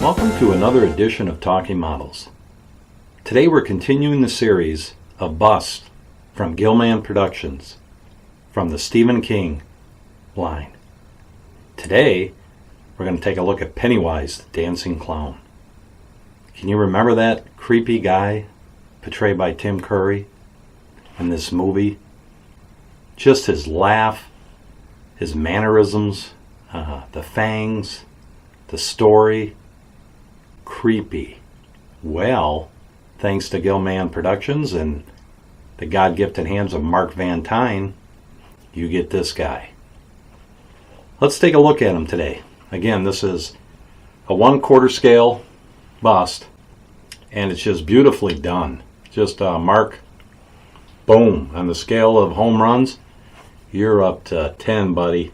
Welcome to another edition of Talking Models. Today we're continuing the series of busts from Gillman Productions from the Stephen King line. Today we're going to take a look at Pennywise, the dancing clown. Can you remember that creepy guy portrayed by Tim Curry in this movie? Just his laugh, his mannerisms, the fangs, the story. Creepy. Well, thanks to Gillman Productions and the God-gifted hands of Mark Van Tine, you get this guy. Let's take a look at him today. Again, this is a 1/4 scale bust, and it's just beautifully done. Just Mark, boom, on the scale of home runs, you're up to 10, buddy.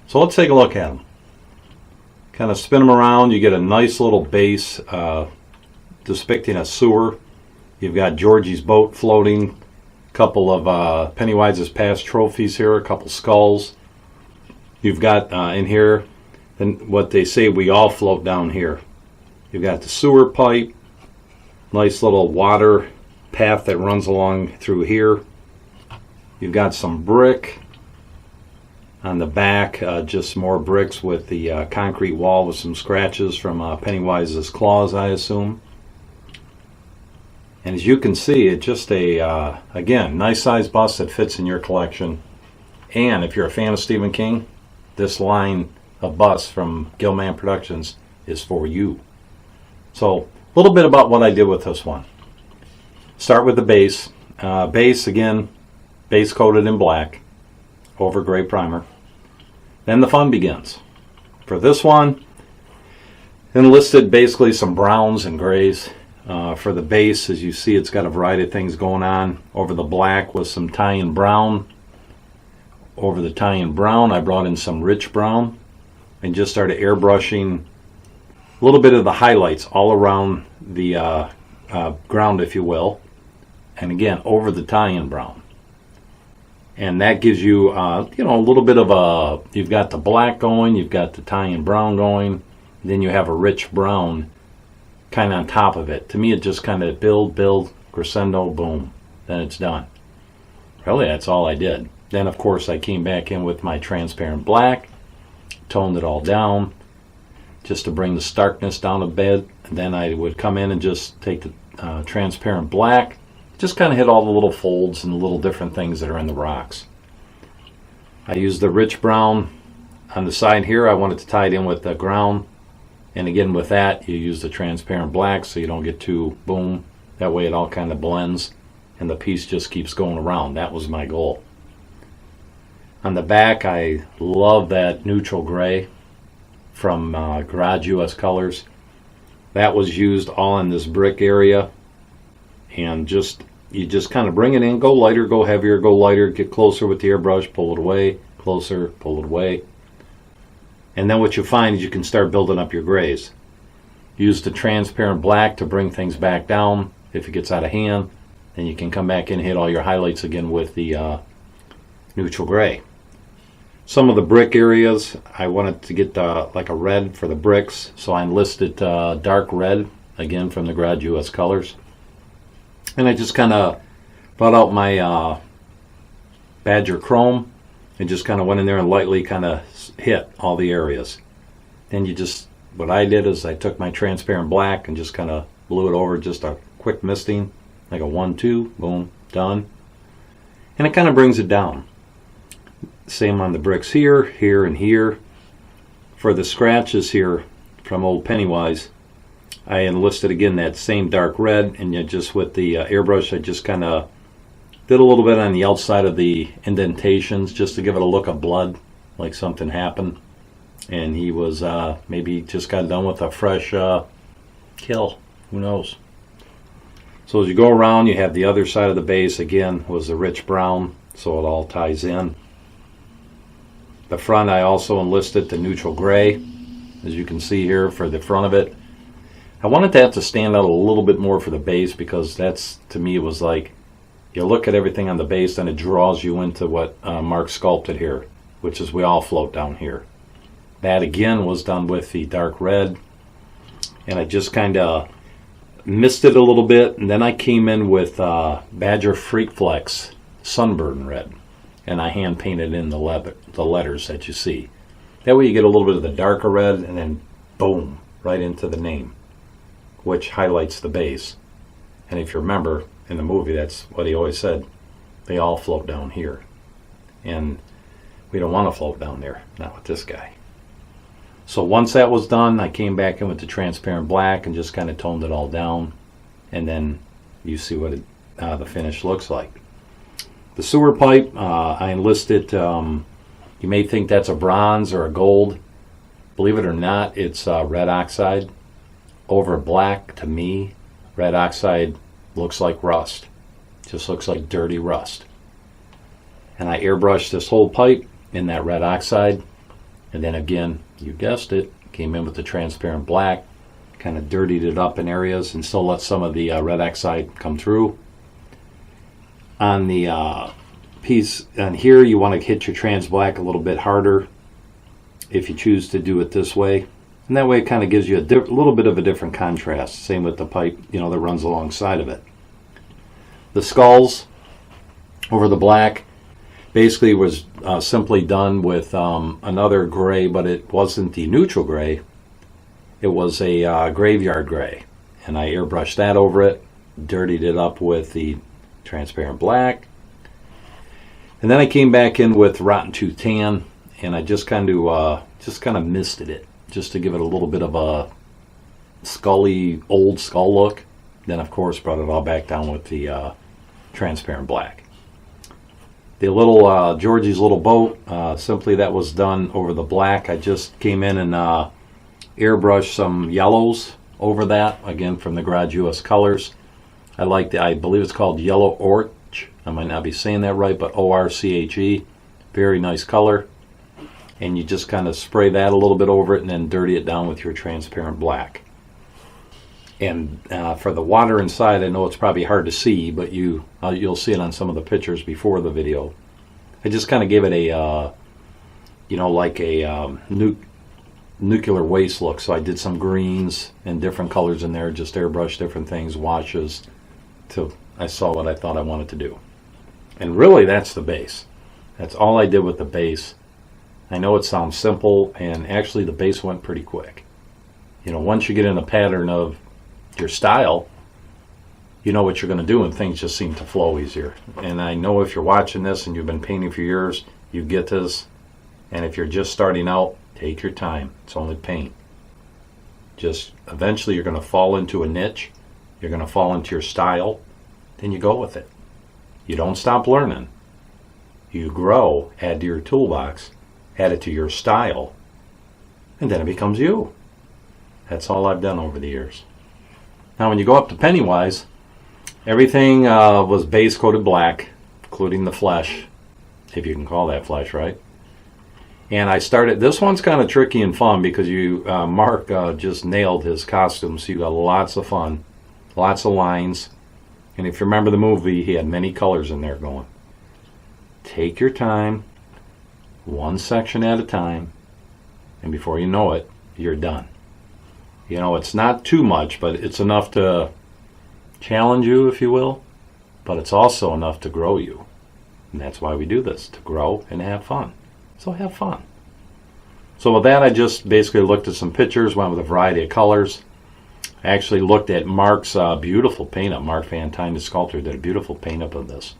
So let's take a look at him. Kind of spin them around, you get a nice little base depicting a sewer. You've got Georgie's boat floating, a couple of Pennywise's past trophies here, a couple skulls. You've got in here, and what they say, we all float down here. You've got the sewer pipe, nice little water path that runs along through here. You've got some brick. On the back, just more bricks with the concrete wall with some scratches from Pennywise's claws, I assume. And as you can see, it's just a, again, nice size bust that fits in your collection. And if you're a fan of Stephen King, this line of busts from Gillman Productions is for you. So, a little bit about what I did with this one. Start with the base. Base, again, base coated in black over gray primer. Then the fun begins. For this one, enlisted basically some browns and grays. For the base, as you see, it's got a variety of things going on. Over the black was some Tine brown. Over the Tine brown, I brought in some rich brown and just started airbrushing a little bit of the highlights all around the ground, if you will. And again, over the Tine brown. And that gives you, a little bit of a, you've got the black going, you've got the Tine brown going, then you have a rich brown kind of on top of it. To me, it just kind of build, crescendo, boom, then it's done. Really, that's all I did. Then, of course, I came back in with my transparent black, toned it all down, just to bring the starkness down a bit. And then I would come in and just take the transparent black, just kind of hit all the little folds and the little different things that are in the rocks. I used the rich brown on the side here. I wanted to tie it in with the ground. And again, with that, you use the transparent black so you don't get too boom. That way it all kind of blends and the piece just keeps going around. That was my goal. On the back, I love that neutral gray from Garage US Colors. That was used all in this brick area. And you just kind of bring it in, go lighter, go heavier, go lighter, get closer with the airbrush, pull it away, closer, pull it away. And then what you find is you can start building up your grays. Use the transparent black to bring things back down if it gets out of hand. Then you can come back in and hit all your highlights again with the neutral gray. Some of the brick areas, I wanted to get like a red for the bricks, so I enlisted dark red, again from the Garage US Colors. And I just kind of brought out my Badger Chrome and just kind of went in there and lightly kind of hit all the areas. Then what I did is I took my transparent black and just kind of blew it over, just a quick misting, like a 1-2, boom, done. And it kind of brings it down. Same on the bricks here, here, and here. For the scratches here from old Pennywise, I enlisted again that same dark red, and just with the airbrush, I just kind of did a little bit on the outside of the indentations just to give it a look of blood, like something happened. And he was, maybe just got done with a fresh kill. Who knows? So as you go around, you have the other side of the base, again, was the rich brown, so it all ties in. The front, I also enlisted the neutral gray, as you can see here for the front of it. I wanted that to stand out a little bit more for the base because that's, to me, it was like, you look at everything on the base and it draws you into what Mark sculpted here, which is we all float down here. That again was done with the dark red. and I just kind of missed it a little bit, and then I came in with Badger Freak Flex Sunburn Red, and I hand painted in the letters that you see. That way you get a little bit of the darker red, and then boom, right into the name, which highlights the base. And if you remember in the movie, that's what he always said, they all float down here. And we don't want to float down there, not with this guy. So once that was done, I came back in with the transparent black and just kind of toned it all down. And then you see what the finish looks like. The sewer pipe, I enlisted, you may think that's a bronze or a gold. Believe it or not, it's red oxide. Over black, to me, red oxide looks like rust. Just looks like dirty rust. And I airbrushed this whole pipe in that red oxide. And then again, you guessed it, came in with the transparent black, kind of dirtied it up in areas and still let some of the red oxide come through. On the piece on here, you want to hit your trans black a little bit harder if you choose to do it this way. And that way it kind of gives you a little bit of a different contrast. Same with the pipe, that runs alongside of it. The skulls over the black basically was simply done with another gray, but it wasn't the neutral gray. It was a graveyard gray. And I airbrushed that over it, dirtied it up with the transparent black. And then I came back in with Rotten Tooth Tan, and I just kind of misted it, just to give it a little bit of a scully, old skull look. Then, of course, brought it all back down with the transparent black. The little Georgie's little boat, simply that was done over the black. I just came in and airbrushed some yellows over that, again from the Garage US Colors. I believe it's called Yellow Orch. I might not be saying that right, but ORCHE. Very nice color. And you just kind of spray that a little bit over it and then dirty it down with your transparent black. And for the water inside, I know it's probably hard to see, but you'll see it on some of the pictures before the video. I just kind of give it a, like a nuclear waste look. So I did some greens and different colors in there, just airbrush different things, washes, till I saw what I thought I wanted to do. And really, that's the base. That's all I did with the base. I know it sounds simple, and actually the base went pretty quick. Once you get in a pattern of your style, you know what you're going to do, and things just seem to flow easier. And I know if you're watching this and you've been painting for years, you get this. And if you're just starting out, take your time. It's only paint. Just eventually you're going to fall into a niche. You're going to fall into your style. Then you go with it. You don't stop learning. You grow, add to your toolbox, add it to your style, and then it becomes you. That's all I've done over the years. Now when you go up to Pennywise, everything was base coated black, including the flesh, if you can call that flesh, right? And I started, this one's kind of tricky and fun because Mark just nailed his costume, so you got lots of fun, lots of lines. And if you remember the movie, he had many colors in there going. Take your time, one section at a time, and before you know it, you're done. It's not too much, but it's enough to challenge you, if you will, but it's also enough to grow you. And that's why we do this, to grow and have fun. So have fun. So with that, I just basically looked at some pictures, went with a variety of colors. I actually looked at Mark's beautiful paint-up. Mark Van Tine, the sculptor, did a beautiful paint-up of this.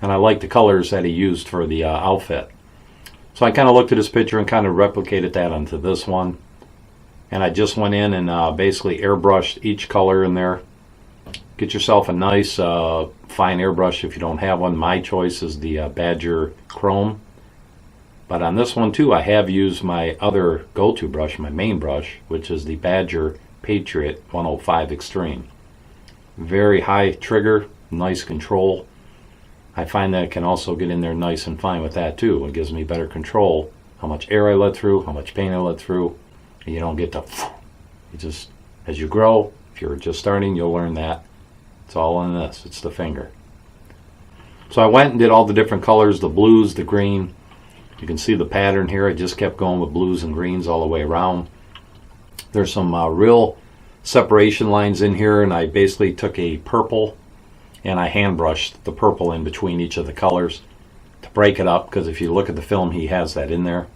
And I like the colors that he used for the outfit. So I kind of looked at his picture and kind of replicated that onto this one. And I just went in and basically airbrushed each color in there. Get yourself a nice fine airbrush if you don't have one. My choice is the Badger Chrome. But on this one too, I have used my other go-to brush, my main brush, which is the Badger Patriot 105 Extreme. Very high trigger, nice control. I find that it can also get in there nice and fine with that too. It gives me better control. How much air I let through, how much paint I let through. And you don't get to, as you grow, if you're just starting, you'll learn that. It's all in this, it's the finger. So I went and did all the different colors, the blues, the green. You can see the pattern here. I just kept going with blues and greens all the way around. There's some real separation lines in here, and I basically took a purple and I hand brushed the purple in between each of the colors to break it up, because if you look at the film, he has that in there.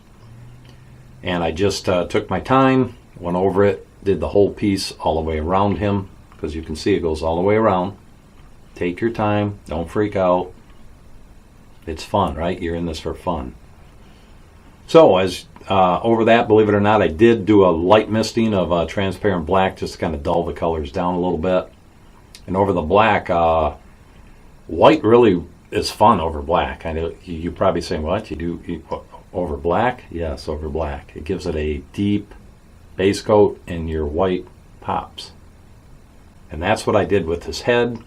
And I just took my time, went over it, did the whole piece all the way around him, because you can see it goes all the way around. Take your time, don't freak out. It's fun, right? You're in this for fun. So as over that, believe it or not, I did do a light misting of transparent black just to kind of dull the colors down a little bit. And over the black, white really is fun over black. I know you're probably saying, what? You over black? Yes, over black. It gives it a deep base coat and your white pops. And that's what I did with his head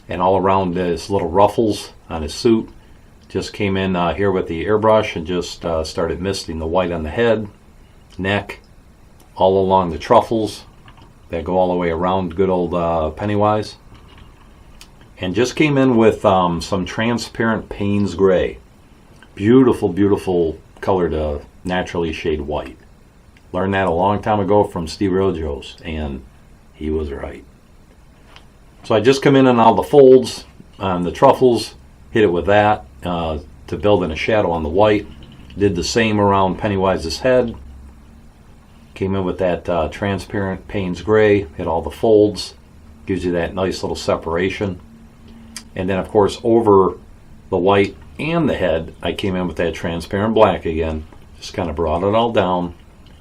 and all around his little ruffles on his suit. Just came in here with the airbrush and just started misting the white on the head, neck, all along the truffles that go all the way around good old Pennywise. And just came in with some transparent Payne's Gray. Beautiful, beautiful color to naturally shade white. Learned that a long time ago from Steve Rojos, and he was right. So I just come in on all the folds on the truffles, hit it with that to build in a shadow on the white. Did the same around Pennywise's head. Came in with that transparent Payne's Gray, hit all the folds, gives you that nice little separation. And then of course over the white and the head, I came in with that transparent black again. Just kind of brought it all down.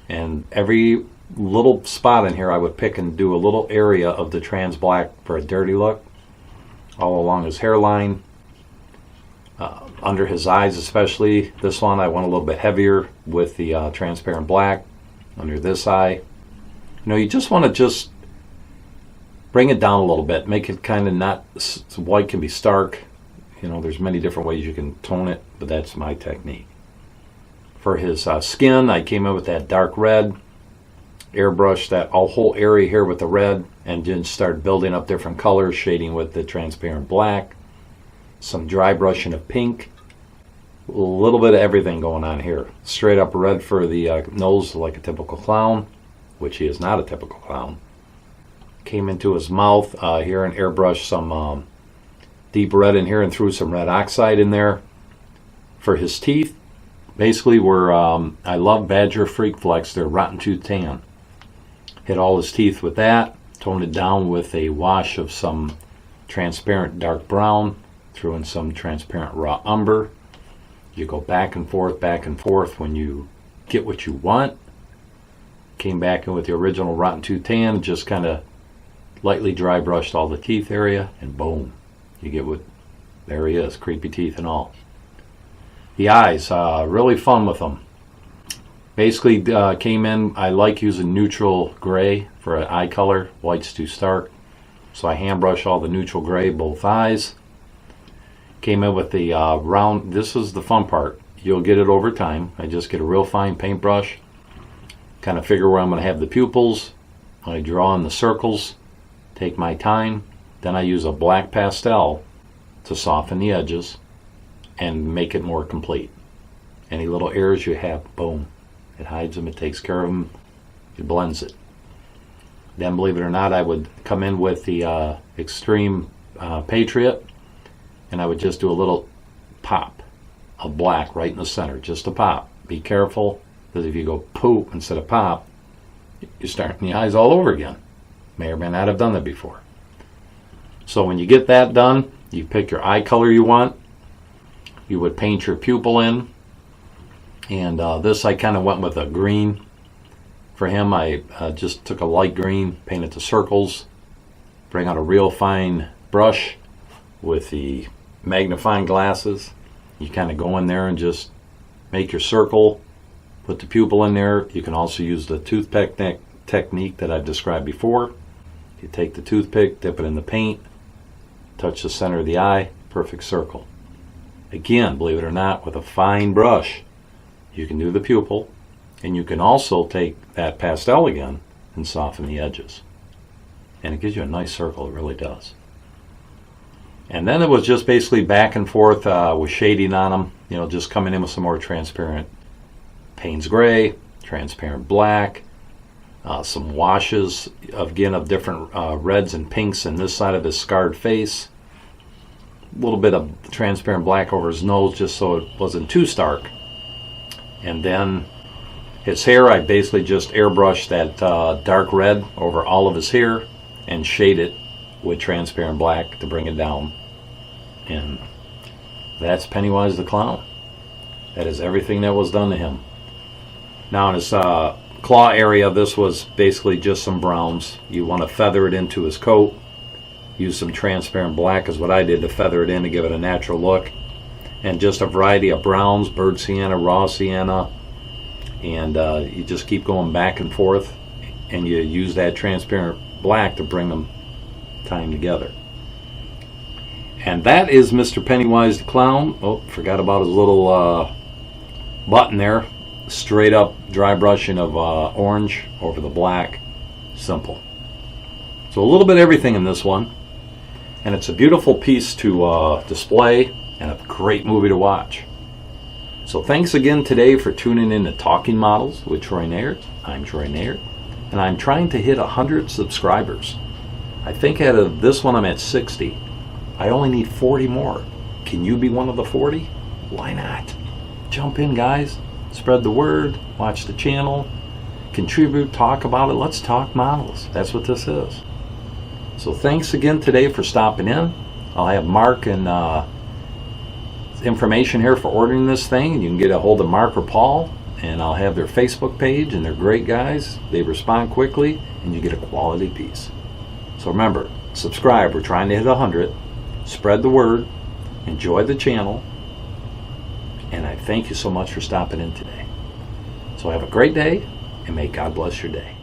And every little spot in here I would pick and do a little area of the trans black for a dirty look. All along his hairline, under his eyes especially. This one I went a little bit heavier with the transparent black. Under this eye. You know, you just want to just bring it down a little bit. Make it kind of not, white can be stark. You know, there's many different ways you can tone it, but that's my technique. For his skin, I came in with that dark red. Airbrush that whole area here with the red, and then start building up different colors, shading with the transparent black. Some dry brushing of pink. A little bit of everything going on here. Straight up red for the nose, like a typical clown, which he is not a typical clown. Came into his mouth here and airbrushed some deep red in here and threw some red oxide in there. For his teeth, basically were, I love Badger Freak Flex, they're Rotten Tooth Tan. Hit all his teeth with that, toned it down with a wash of some transparent dark brown, threw in some transparent raw umber. You go back and forth when you get what you want. Came back in with the original Rotten Tooth Tan, just kind of lightly dry brushed all the teeth area, and boom, you get what, there he is, creepy teeth and all. The eyes, really fun with them. Basically came in, I like using neutral gray for an eye color, white's too stark. So I hand brush all the neutral gray, both eyes. Came in with the round, this is the fun part. You'll get it over time. I just get a real fine paintbrush, kind of figure where I'm going to have the pupils. I draw in the circles, take my time, then I use a black pastel to soften the edges and make it more complete. Any little errors you have, boom, it hides them, it takes care of them, it blends it. Then believe it or not, I would come in with the Extreme Patriot, and I would just do a little pop of black right in the center, just a pop. Be careful, because if you go poop instead of pop, you're starting the eyes all over again. May or may not have done that before. So when you get that done, you pick your eye color you want. You would paint your pupil in. And this I kind of went with a green. For him, I just took a light green, painted the circles, bring out a real fine brush with the magnifying glasses. You kind of go in there and just make your circle, put the pupil in there. You can also use the toothpick technique that I've described before. You take the toothpick, dip it in the paint, touch the center of the eye, perfect circle. Again, believe it or not, with a fine brush, you can do the pupil, and you can also take that pastel again and soften the edges. And it gives you a nice circle, it really does. And then it was just basically back and forth with shading on them, you know, just coming in with some more transparent Payne's Gray, transparent black, some washes, again, of different reds and pinks in this side of his scarred face. A little bit of transparent black over his nose just so it wasn't too stark. And then his hair, I basically just airbrushed that dark red over all of his hair and shade it with transparent black to bring it down. And that's Pennywise the Clown. That is everything that was done to him. Now in his claw area, this was basically just some browns. You want to feather it into his coat. Use some transparent black is what I did to feather it in to give it a natural look. And just a variety of browns, bird sienna, raw sienna. And you just keep going back and forth. And you use that transparent black to bring them tied together. And that is Mr. Pennywise the Clown. Oh, forgot about his little button there. Straight up dry brushing of orange over the black. Simple. So a little bit of everything in this one. And it's a beautiful piece to display and a great movie to watch. So thanks again today for tuning in to Talking Models with Troy Naird. I'm Troy Naird. And I'm trying to hit 100 subscribers. I think out of this one I'm at 60. I only need 40 more. Can you be one of the 40? Why not? Jump in, guys. Spread the word, watch the channel, contribute, talk about it. Let's talk models. That's what this is. So thanks again today for stopping in. I'll have Mark and information here for ordering this thing. And you can get a hold of Mark or Paul, and I'll have their Facebook page, and they're great guys. They respond quickly, and you get a quality piece. So remember, subscribe. We're trying to hit 100. Spread the word. Enjoy the channel. And I thank you so much for stopping in today. So have a great day, and may God bless your day.